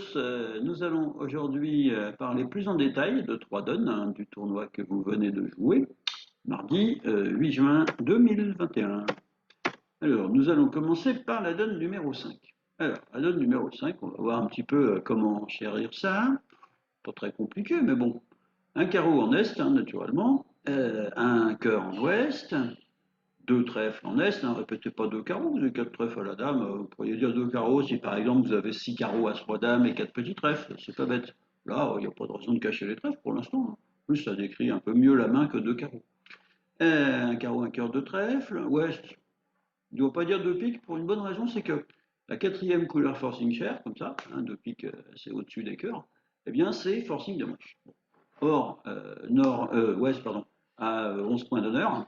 tous, nous allons aujourd'hui parler plus en détail de 3 donnes hein, du tournoi que vous venez de jouer, mardi 8 juin 2021. Alors, nous allons commencer par la donne numéro 5. Alors, la donne numéro 5, on va voir un petit peu comment chérir ça. Pas très compliqué, mais bon. Un carreau en est, hein, naturellement, un cœur en ouest, deux trèfles en est, hein, répétez pas deux carreaux, vous avez quatre trèfles à la dame, vous pourriez dire deux carreaux si par exemple vous avez six carreaux à trois dames et quatre petits trèfles, c'est pas bête. Là, il n'y a pas de raison de cacher les trèfles pour l'instant. Hein. En plus, ça décrit un peu mieux la main que deux carreaux. Un carreau, un cœur, deux trèfles, ouest, il ne doit pas dire deux piques pour une bonne raison, c'est que la quatrième couleur forcing share, comme ça, hein, deux piques c'est au-dessus des cœurs, eh bien c'est forcing de manche. Or, ouest, pardon, à 11 points d'honneur,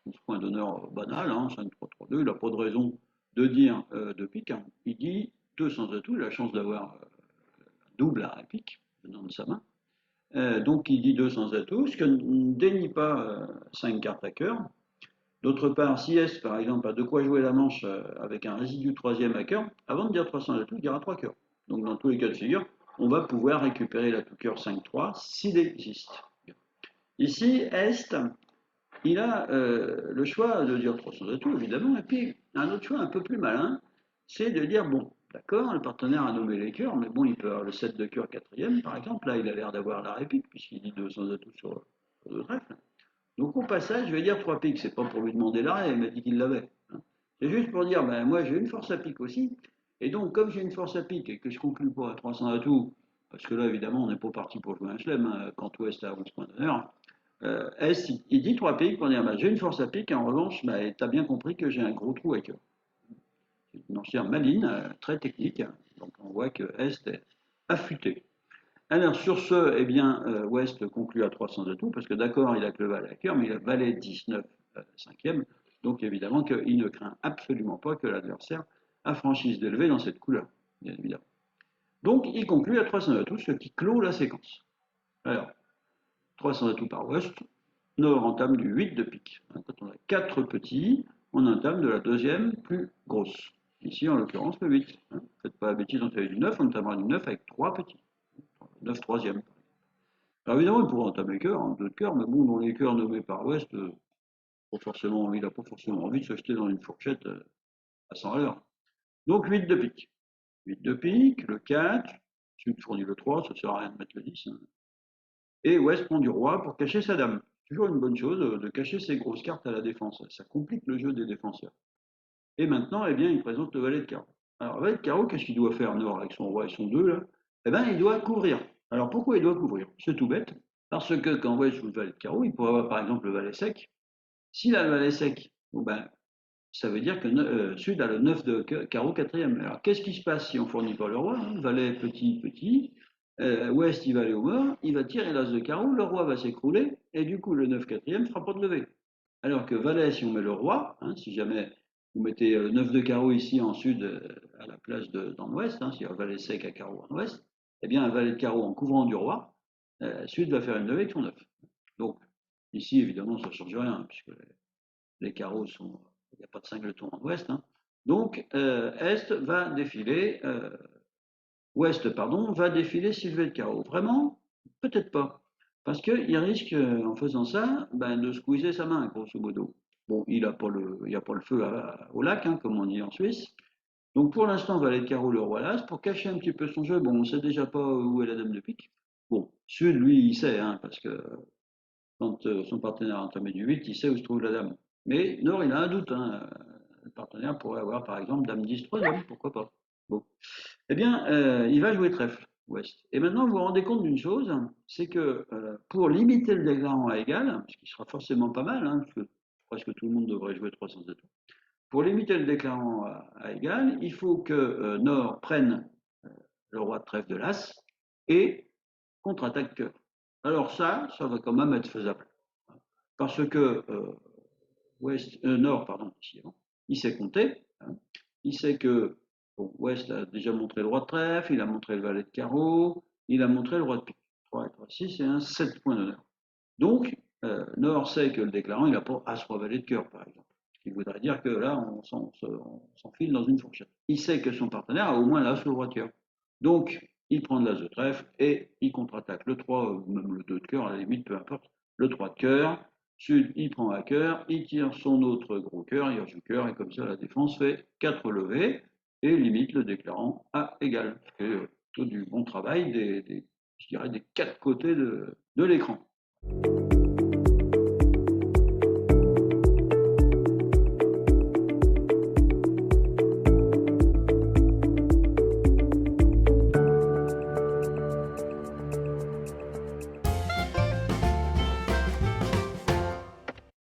11 points d'honneur banal, hein, 5, 3, 3, 2, il n'a pas de raison de dire de pique. Hein. Il dit 2 sans atout, il a la chance d'avoir double à pique venant de sa main. Donc il dit 2 sans atout, ce que ne dénie pas 5 cartes à cœur. D'autre part, si S, par exemple, a de quoi jouer la manche avec un résidu troisième à cœur, avant de dire 300 atouts, il dira 3 cœurs. Donc dans tous les cas de figure, on va pouvoir récupérer la tout cœur 5-3 s'il existe. Ici, Est, il a le choix de dire 300 atouts, évidemment, et puis un autre choix un peu plus malin, c'est de dire, bon, d'accord, le partenaire a nommé les cœurs, mais bon, il peut avoir le 7 de cœur quatrième, par exemple, là, il a l'air d'avoir la répique, puisqu'il dit 200 atouts sur le trèfle. Donc au passage, je vais dire 3 piques, c'est pas pour lui demander l'arrêt, il m'a dit qu'il l'avait. Hein. C'est juste pour dire, ben moi j'ai une force à pique aussi, et donc comme j'ai une force à pique et que je conclue pas à 300 atouts, parce que là évidemment on n'est pas parti pour jouer un chelem, hein, quand Ouest a 11 points d'honneur, S il dit 3 piques pour dire, ben, j'ai une force à pique, et en revanche, ben, tu as bien compris que j'ai un gros trou à cœur. C'est une enchère maline, très technique, hein. Donc on voit que Est est affûté. Alors sur ce, eh bien, West conclut à 300 atouts, parce que d'accord, il a que le valet à cœur, mais il a valet 19 cinquième, donc évidemment qu'il ne craint absolument pas que l'adversaire affranchisse d'élever dans cette couleur, bien évidemment. Donc il conclut à 300 atouts, ce qui clôt la séquence. Alors, 300 atouts par West, Nord entame du 8 de pique. Quand on a 4 petits, on entame de la deuxième plus grosse. Ici, en l'occurrence, le 8. Faites pas la bêtise, on fait du 9, on entamera du 9 avec 3 petits. 9 troisième. Alors évidemment, il pourrait entamer cœur, hein, d'autres cœurs, mais bon, dans les cœurs nommés par Ouest, pas forcément, il n'a pas forcément envie de se jeter dans une fourchette à 100 à l'heure. Donc 8 de pique. 8 de pique, le 4, Sud fournit le 3, ça ne sert à rien de mettre le 10. Hein. Et Ouest prend du roi pour cacher sa dame. Toujours une bonne chose de cacher ses grosses cartes à la défense. Ça complique le jeu des défenseurs. Et maintenant, eh bien, il présente le valet de carreau. Alors, le valet de carreau, qu'est-ce qu'il doit faire, Nord, avec son roi et son 2, là? Eh bien, il doit couvrir. Alors, pourquoi il doit couvrir? C'est tout bête. Parce que quand West joue le valet de carreau, il pourrait avoir par exemple le valet sec. S'il a le valet sec, bon ben, ça veut dire que Sud a le 9 de carreau quatrième. Alors qu'est-ce qui se passe si on fournit pas le roi? Hein, valet petit, petit. Ouest, il va aller au mort, il va tirer l'as de carreau, le roi va s'écrouler, et du coup, le 9 quatrième ne fera pas de levée. Alors que valet, si on met le roi, hein, si jamais vous mettez le 9 de carreau ici en sud à la place dans l'ouest, hein, s'il y a un valet sec à carreau en ouest, eh bien un valet de carreau en couvrant du roi, sud va faire une levée avec son 9. Donc ici, évidemment, ça ne change rien, puisque les carreaux sont. Il n'y a pas de singleton en ouest. Hein. Donc Est va défiler, Ouest, pardon, va défiler Sylvain de carreau. Vraiment? Peut-être pas. Parce qu'il risque, en faisant ça, ben, de squeezer sa main, grosso modo. Bon, il n'y a pas le feu au lac, hein, comme on dit en Suisse. Donc pour l'instant, valet de carreau, le roi l'as. Pour cacher un petit peu son jeu, bon, on ne sait déjà pas où est la dame de pique. Bon, Sud, lui, il sait, hein, parce que quand son partenaire a entamé du 8, il sait où se trouve la dame. Mais Nord, il a un doute. Hein. Le partenaire pourrait avoir, par exemple, dame 10, troisième, pourquoi pas. Bon. Eh bien, il va jouer trèfle, Ouest. Et maintenant, vous vous rendez compte d'une chose, c'est que pour limiter le déclarant à égal, ce qui sera forcément pas mal, hein, parce que presque tout le monde devrait jouer 300 atouts, pour limiter le déclarant à égal, il faut que Nord prenne le roi de trèfle de l'As et contre-attaque cœur. Alors ça va quand même être faisable. Parce que Nord, pardon, il sait compter. Hein. Il sait que bon, Ouest a déjà montré le roi de trèfle, il a montré le valet de carreau, il a montré le roi de pique. 3 et 3, 6 et un 7 points d'honneur. Donc, Nord sait que le déclarant, il n'a pas As-Roi valet de cœur, par exemple. Ce qui voudrait dire que là, on s'enfile dans une fourchette. Il sait que son partenaire a au moins l'As ou le roi de cœur. Donc, il prend de l'as de trèfle et il contre-attaque le 3 ou même le 2 de cœur, à la limite, peu importe, le 3 de cœur. Sud, il prend à cœur, il tire son autre gros cœur, il rejoue cœur, et comme ça, la défense fait 4 levées et limite le déclarant à égal. C'est tout du bon travail je dirais, des 4 côtés de l'écran.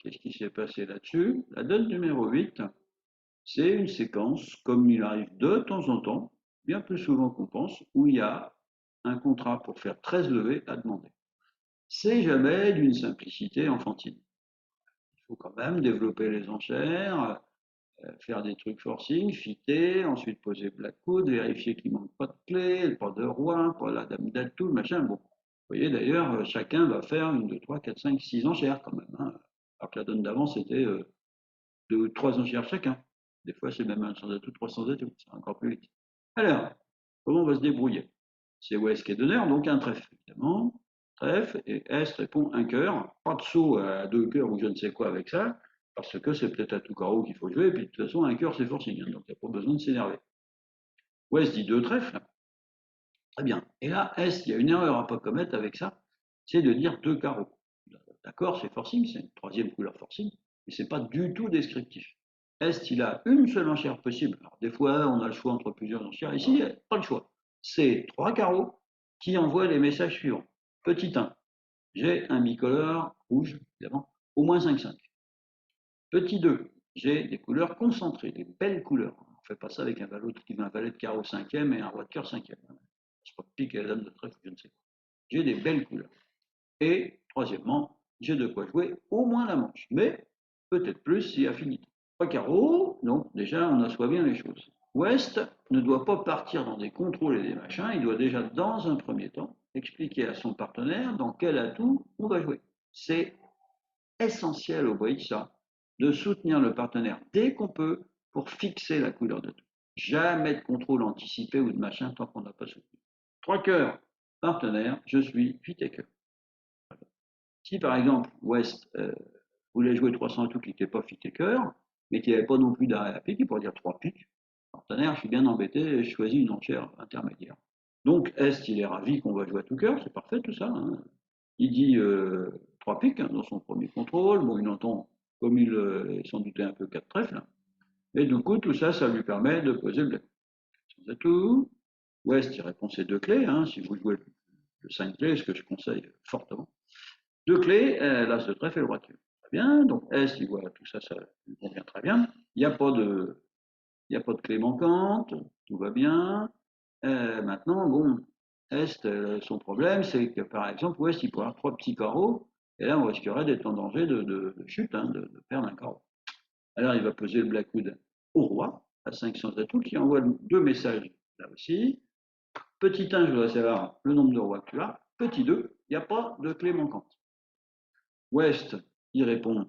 Qu'est-ce qui s'est passé là-dessus? La donne numéro 8, c'est une séquence, comme il arrive de temps en temps, bien plus souvent qu'on pense, où il y a un contrat pour faire 13 levées à demander. C'est jamais d'une simplicité enfantine. Il faut quand même développer les enchères, faire des trucs forcing, fitter, ensuite poser black coude, vérifier qu'il ne manque pas de clé, pas de roi, pas la dame d'atout, le machin. Bon, vous voyez d'ailleurs, chacun va faire une, deux, trois, quatre, cinq, six enchères quand même, hein. Alors que la donne d'avant, c'était deux ou trois enchères chacun. Des fois, c'est même un sans atout, 300 atouts, c'est encore plus vite. Alors, comment on va se débrouiller? C'est West qui est donneur, donc un trèfle, évidemment. Trèfle, et Est répond un cœur. Pas de saut à deux cœurs ou je ne sais quoi avec ça, parce que c'est peut-être à tout carreau qu'il faut jouer, et puis de toute façon, un cœur, c'est forcing, hein, donc il n'y a pas besoin de s'énerver. West dit deux trèfles. Très bien. Et là, Est, il y a une erreur à ne pas commettre avec ça, c'est de dire deux carreaux. D'accord, c'est forcing, c'est une troisième couleur forcing, mais ce n'est pas du tout descriptif. Est, il a une seule enchère possible. Alors, des fois, on a le choix entre plusieurs enchères. Ici, il n'y a pas le choix. C'est trois carreaux qui envoient les messages suivants. Petit 1, j'ai un bicolore rouge, évidemment, au moins 5-5. Petit 2, j'ai des couleurs concentrées, des belles couleurs. On ne fait pas ça avec un valet de carreau cinquième et un roi de cœur cinquième. C'est pas de pique et la dame de trèfle, je ne sais pas. J'ai des belles couleurs. Et troisièmement, j'ai de quoi jouer au moins la manche, mais peut-être plus si affinité. Trois carreaux, donc déjà on assoit bien les choses. Ouest ne doit pas partir dans des contrôles et des machins, il doit déjà dans un premier temps expliquer à son partenaire dans quel atout on va jouer. C'est essentiel au ça de soutenir le partenaire dès qu'on peut pour fixer la couleur de tout. Jamais de contrôle anticipé ou de machin tant qu'on n'a pas soutenu. Trois cœurs, partenaire, je suis 8 et cœur. Si par exemple West voulait jouer 300 atouts qui n'était pas fit et cœur, mais qui n'avait pas non plus d'arrêt à pique, il pourrait dire 3 piques. Partenaire, je suis bien embêté, je choisis une enchère intermédiaire. Donc Est, il est ravi qu'on va jouer à tout cœur, c'est parfait tout ça, hein. Il dit 3 piques, hein, dans son premier contrôle, bon il entend comme il est sans douter un peu 4 trèfles, et du coup tout ça, ça lui permet de poser le sans atout. West, il répond c'est deux clés, hein, si vous jouez le 5 clés, ce que je conseille fortement. Deux clés, l'as de trèfle et le roi de cœur. Très bien, donc S, il voit tout ça, ça lui convient très bien. Il n'y a pas de, il n'y a pas de clé manquante, tout va bien. Maintenant, bon, Est, son problème, c'est que par exemple, Ouest, il pourrait avoir trois petits carreaux, et là, on risquerait d'être en danger de chute, hein, de perdre un carreau. Alors, il va poser le Blackwood au roi, à 500 atouts, qui envoie deux messages là aussi. Petit 1, je voudrais savoir le nombre de rois que tu as. Petit 2, il n'y a pas de clé manquante. Ouest, il répond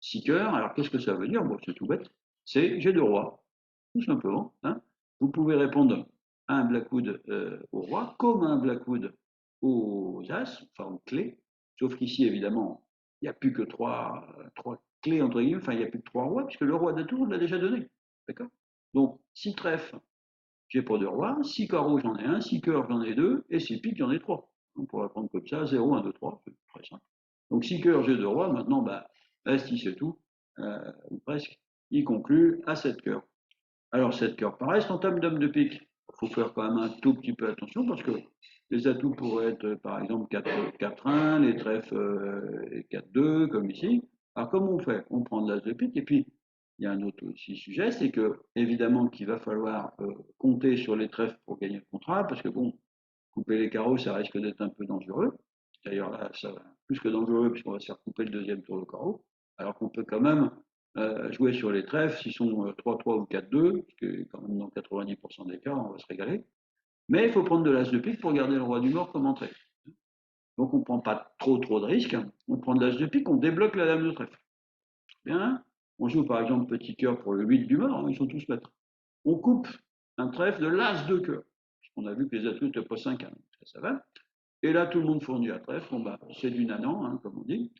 6 cœurs. Alors qu'est-ce que ça veut dire? Bon, c'est tout bête. C'est j'ai deux rois, tout simplement, hein. Vous pouvez répondre à un Blackwood au roi, comme à un Blackwood aux as, enfin aux clés. Sauf qu'ici, évidemment, il n'y a plus que trois clés, entre guillemets, enfin il n'y a plus que trois rois, puisque le roi de tour, on l'a déjà donné. D'accord? Donc, 6 trèfles, j'ai pas de roi, 6 carreaux, j'en ai un, 6 cœurs, j'en ai deux, et 6 piques, j'en ai trois. On pourrait prendre comme ça, 0, 1, 2, 3, c'est très simple. Donc 6 cœurs, j'ai deux rois, maintenant, bah, Est, il sait tout, ou presque, il conclut à 7 cœurs. Alors 7 cœurs, pareil, c'est en table d'homme de pique. Il faut faire quand même un tout petit peu attention, parce que les atouts pourraient être, par exemple, 4-1, les trèfles et 4-2, comme ici. Alors comment on fait? On prend de l'as de pique, et puis il y a un autre aussi sujet, c'est que évidemment qu'il va falloir compter sur les trèfles pour gagner le contrat, parce que bon, couper les carreaux, ça risque d'être un peu dangereux. D'ailleurs là, ça va plus que dangereux, puisqu'on va se faire couper le deuxième tour de carreau, alors qu'on peut quand même jouer sur les trèfles, s'ils sont 3-3 ou 4-2, parce que quand même dans 90% des cas, on va se régaler. Mais il faut prendre de l'as de pique pour garder le roi du mort comme entrée. Donc on ne prend pas trop de risques, on prend de l'as de pique, on débloque la dame de trèfle. Bien, on joue par exemple petit cœur pour le 8 du mort, hein, ils sont tous maîtres. On coupe un trèfle de l'as de cœur. puisqu'on a vu que les atouts n'étaient pas 5, hein, ça va. Et là, tout le monde fournit la trèfle. Bon, bah, c'est du nanan, hein, comme on dit.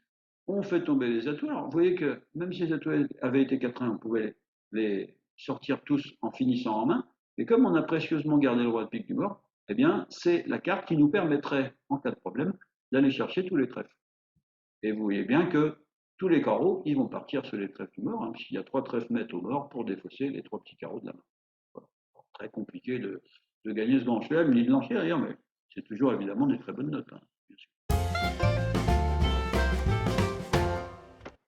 On fait tomber les atouts. Alors, vous voyez que même si les atouts avaient été 4-1, on pouvait les sortir tous en finissant en main. Et comme on a précieusement gardé le roi de pique du mort, eh bien, c'est la carte qui nous permettrait, en cas de problème, d'aller chercher tous les trèfles. Et vous voyez bien que tous les carreaux, ils vont partir sur les trèfles du mort, hein, puisqu'il y a 3 trèfles maîtres au mort pour défausser les 3 petits carreaux de la main. Voilà. Très compliqué de gagner ce grand chelem, ni de l'encher d'ailleurs, mais c'est toujours évidemment des très bonnes notes, hein, bien sûr.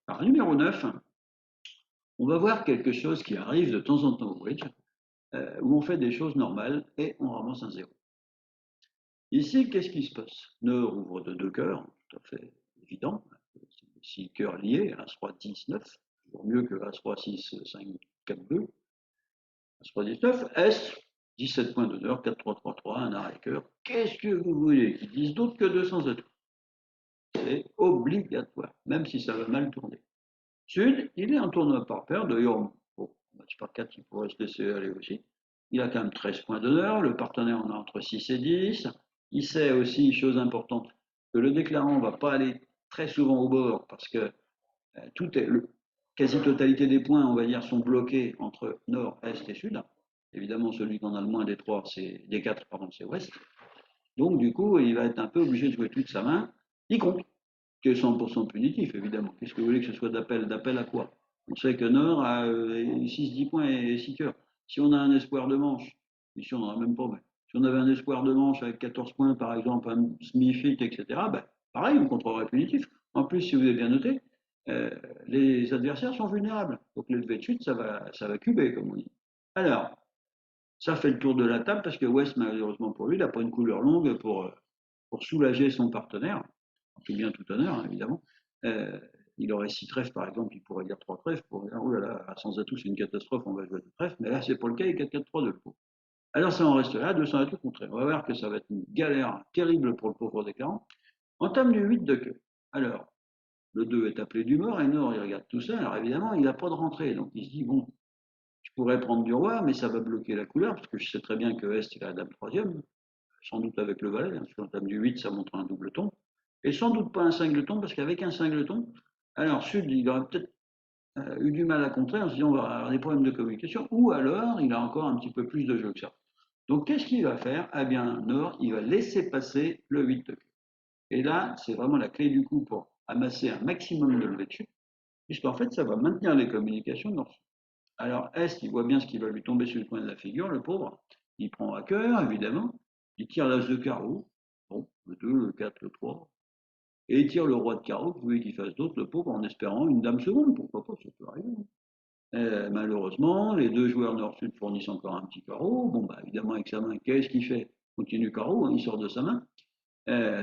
Alors, numéro 9, on va voir quelque chose qui arrive de temps en temps au bridge, où on fait des choses normales et on ramasse un 0. Ici, qu'est-ce qui se passe? Nœud ouvre de 2 cœurs, tout à fait évident, 6 cœurs liés, As-Roi 10, 9, toujours mieux que As-Roi 6, 5, 4, 2. As-Roi 19, S, 17 points d'honneur, 4, 3, 3, 3, un arrêt-cœur. Qu'est-ce que vous voulez qu'ils disent d'autre que 200 atouts? C'est obligatoire, même si ça va mal tourner. Sud, il est en tournoi par paire, d'ailleurs, bon, match par 4, il pourrait se laisser aller aussi. Il a quand même 13 points d'honneur, le partenaire en a entre 6 et 10. Il sait aussi, chose importante, que le déclarant ne va pas aller très souvent au bord parce que quasi-totalité des points, on va dire, sont bloqués entre nord, est et sud. Évidemment, celui qui en a le moins des 4, c'est ouest. Donc, du coup, il va être un peu obligé de jouer toute sa main. Il compte, qui est 100% punitif, évidemment. Qu'est-ce que vous voulez que ce soit d'appel? D'appel à quoi? On sait que Nord a 6-10 points et 6 cœurs. Si on a un espoir de manche, ici on n'en a même pas, mais si on avait un espoir de manche avec 14 points, par exemple, un Smith-It, etc., ben, pareil, on contrerait punitif. En plus, si vous avez bien noté, les adversaires sont vulnérables. Donc les levées de chute, ça va cuber, comme on dit. Alors, ça fait le tour de la table parce que West, malheureusement pour lui, il n'a pas une couleur longue pour soulager son partenaire. Tout bien, tout honneur, hein, évidemment. Il aurait 6 trèfles, par exemple, il pourrait dire 3 trèfles pour dire, oh là là, sans atout, c'est une catastrophe, on va jouer 2 trèfles. Mais là, c'est pas le cas, il y a 4-4-3 de le pauvre. Alors, ça en reste là, 200 atouts contraire. On va voir que ça va être une galère terrible pour le pauvre déclarant. Entame du 8 de queue. Alors, le 2 est appelé du mort, et Nord, il regarde tout ça. Alors, évidemment, il n'a pas de rentrée. Donc, il se dit, bon, je pourrais prendre du roi, mais ça va bloquer la couleur, parce que je sais très bien que Est, il a la dame 3e, sans doute avec le valet, hein, sur l'entame du 8, ça montre un double ton. Et sans doute pas un singleton, parce qu'avec un singleton, alors Sud, il aurait peut-être eu du mal à contrer en se disant on va avoir des problèmes de communication, ou alors il a encore un petit peu plus de jeu que ça. Donc qu'est-ce qu'il va faire? Eh bien, Nord, il va laisser passer le 8 de queue. Et là, c'est vraiment la clé du coup pour amasser un maximum de levée de chute, puisqu'en fait, ça va maintenir les communications Nord-Sud. Alors, Est, il voit bien ce qui va lui tomber sur le coin de la figure, le pauvre. Il prend à cœur, évidemment. Il tire l'as de carreau. Bon, le 2, le 4, le 3. Et il tire le roi de carreau, vous voulez qu'il fasse d'autres, le pauvre, en espérant une dame seconde, pourquoi pas, ça peut arriver. Malheureusement, les deux joueurs nord-sud fournissent encore un petit carreau. Bon, bah, évidemment, avec sa main, qu'est-ce qu'il fait? Continue carreau, hein, il sort de sa main.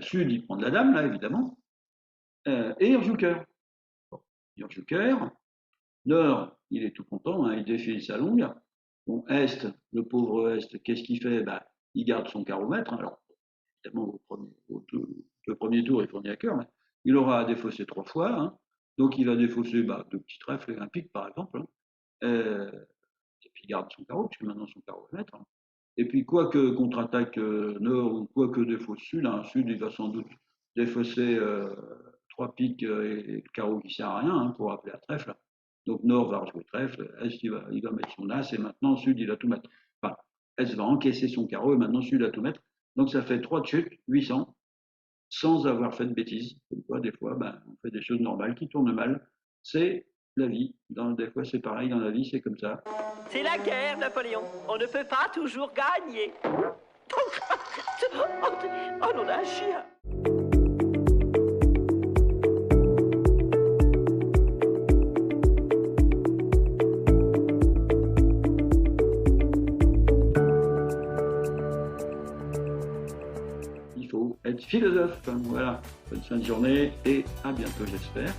Sud, il prend de la dame, là, évidemment. Et il rejoue cœur. Bon, il rejoue cœur. Nord, il est tout content, hein, il défile sa longue. Bon, Est, le pauvre Est, qu'est-ce qu'il fait? Bah, il garde son carreau-mètre. Alors, évidemment, le premier tour, il fournit à cœur, mais il aura à défausser 3 fois. Hein. Donc, il va défausser 2 petits trèfles et un pic, par exemple. Hein. Et puis, il garde son carreau, puisque maintenant, son carreau est maître. Hein. Et puis, quoi que contre-attaque Nord ou quoi que défausse Sud, hein, Sud, il va sans doute défausser 3 pics et le carreau qui ne sert à rien hein, pour appeler à trèfle. Donc, Nord va rejouer trèfle, Est, il va mettre son as, et maintenant, Sud, il va tout mettre. Enfin, Est va encaisser son carreau, et maintenant, Sud va tout mettre. Donc, ça fait 3 de chute, 800, sans avoir fait de bêtises. Comme quoi, des fois, on fait des choses normales qui tournent mal. C'est la vie. Des fois, c'est pareil dans la vie, c'est comme ça. C'est la guerre, Napoléon. On ne peut pas toujours gagner. Oh non, un chien. Il faut être philosophe. Voilà. Bonne fin de journée et à bientôt, j'espère.